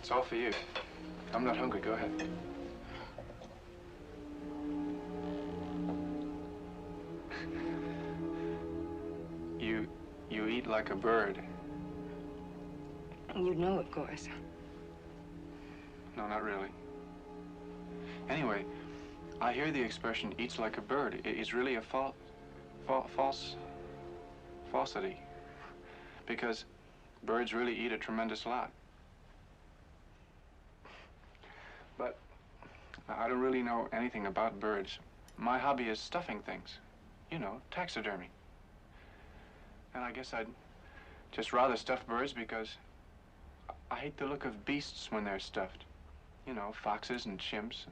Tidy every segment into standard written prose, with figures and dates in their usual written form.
It's all for you. I'm not hungry. Go ahead. You eat like a bird. You'd know, of course. No, not really. Anyway, I hear the expression eats like a bird. It's really a falsity. Because birds really eat a tremendous lot. But I don't really know anything about birds. My hobby is stuffing things. You know, taxidermy. And I guess I'd just rather stuff birds because I hate the look of beasts when they're stuffed. You know, foxes and chimps.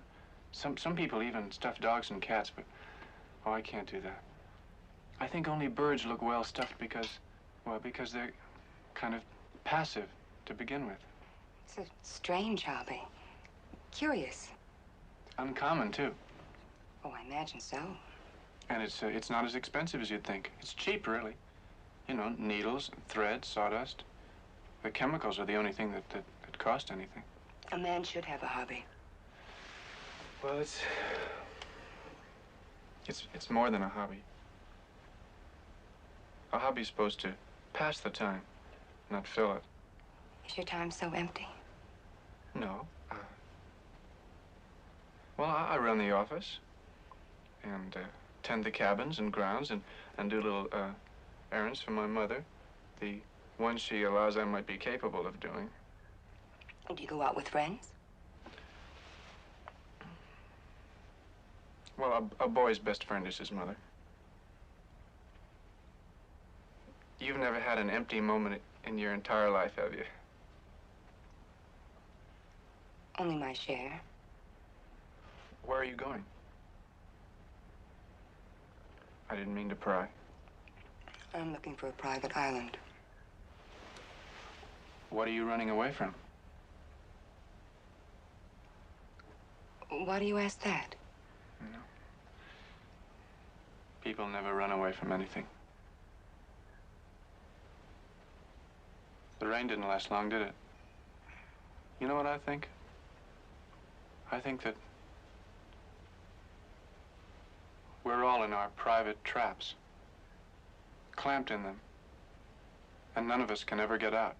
Some people even stuff dogs and cats, but, oh, I can't do that. I think only birds look well stuffed because, well, because they're kind of passive to begin with. It's a strange hobby. Curious. Uncommon, too. Oh, I imagine so. And it's not as expensive as you'd think. It's cheap, really. You know, needles, thread, sawdust. The chemicals are the only thing that cost anything. A man should have a hobby. Well, it's more than a hobby. A hobby's supposed to pass the time, not fill it. Is your time so empty? No. Well, I run the office and tend the cabins and grounds and do little errands for my mother. The ones she allows I might be capable of doing. Do you go out with friends? Well, a boy's best friend is his mother. You've never had an empty moment in your entire life, have you? Only my share. Where are you going? I didn't mean to pry. I'm looking for a private island. What are you running away from? Why do you ask that? No. People never run away from anything. The rain didn't last long, did it? You know what I think? I think that we're all in our private traps, clamped in them, and none of us can ever get out.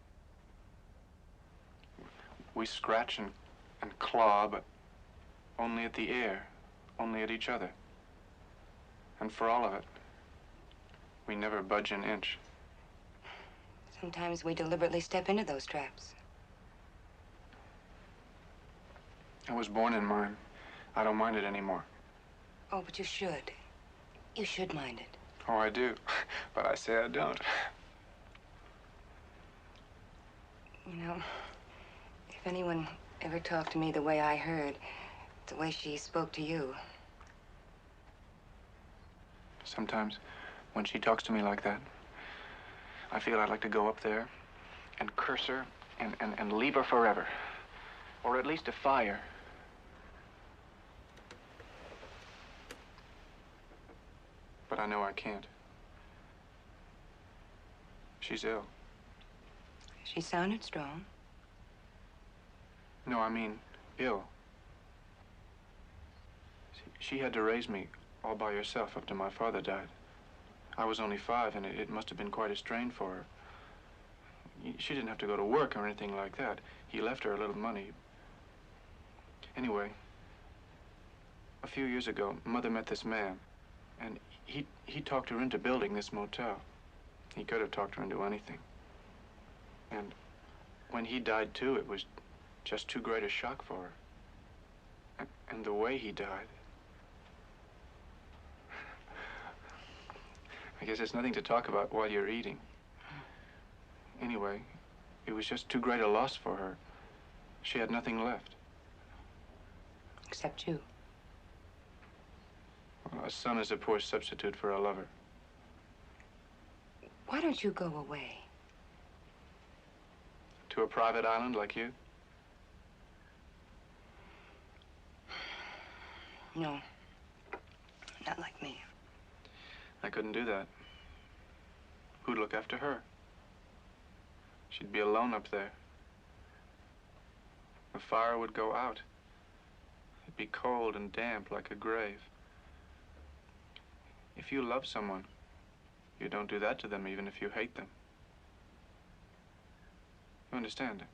We scratch and claw, but only at the air, only at each other. And for all of it, we never budge an inch. Sometimes we deliberately step into those traps. I was born in mine. I don't mind it anymore. Oh, but you should. You should mind it. Oh, I do. But I say I don't. You know, if anyone ever talked to me the way I heard, the way she spoke to you. Sometimes, when she talks to me like that, I feel I'd like to go up there and curse her and leave her forever. Or at least defy her. But I know I can't. She's ill. She sounded strong. No, I mean, ill. She had to raise me all by herself after my father died. I was only 5, and it must have been quite a strain for her. She didn't have to go to work or anything like that. He left her a little money. Anyway, a few years ago, Mother met this man, and he talked her into building this motel. He could have talked her into anything. And when he died, too, it was just too great a shock for her. And the way he died. I guess it's nothing to talk about while you're eating. Anyway, it was just too great a loss for her. She had nothing left. Except you. Well, a son is a poor substitute for a lover. Why don't you go away? To a private island like you? No. Not like me. I couldn't do that. Who'd look after her? She'd be alone up there. The fire would go out. It'd be cold and damp like a grave. If you love someone, you don't do that to them even if you hate them. You understand?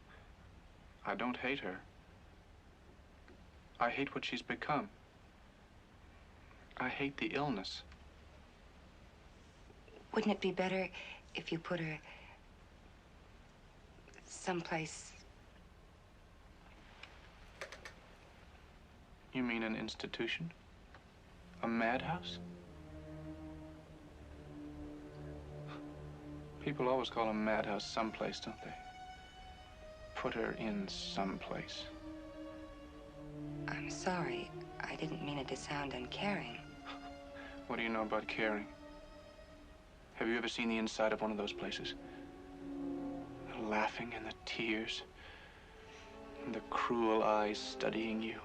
I don't hate her. I hate what she's become. I hate the illness. Wouldn't it be better if you put her someplace? You mean an institution? A madhouse? People always call a madhouse someplace, don't they? Put her in someplace. I'm sorry. I didn't mean it to sound uncaring. What do you know about caring? Have you ever seen the inside of one of those places? The laughing and the tears, and the cruel eyes studying you.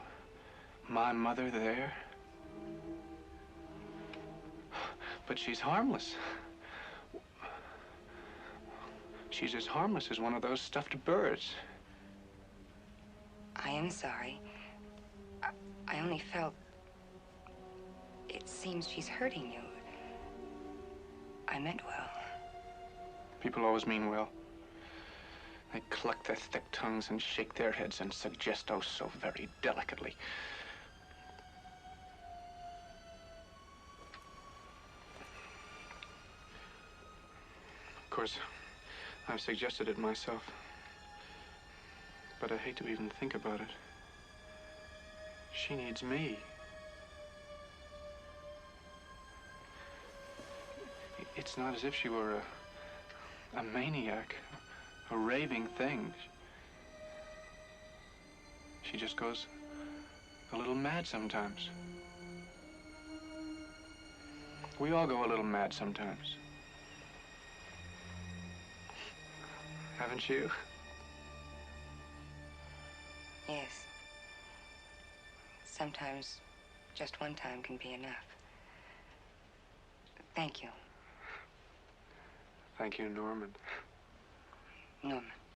My mother there. But she's harmless. She's as harmless as one of those stuffed birds. I am sorry. I only felt... It seems she's hurting you. I meant well. People always mean well. They cluck their thick tongues and shake their heads and suggest oh so very delicately. Of course, I've suggested it myself. But I hate to even think about it. She needs me. It's not as if she were a maniac, a raving thing. She just goes a little mad sometimes. We all go a little mad sometimes. Haven't you? Yes. Sometimes just one time can be enough. Thank you. Thank you, Norman. Norman.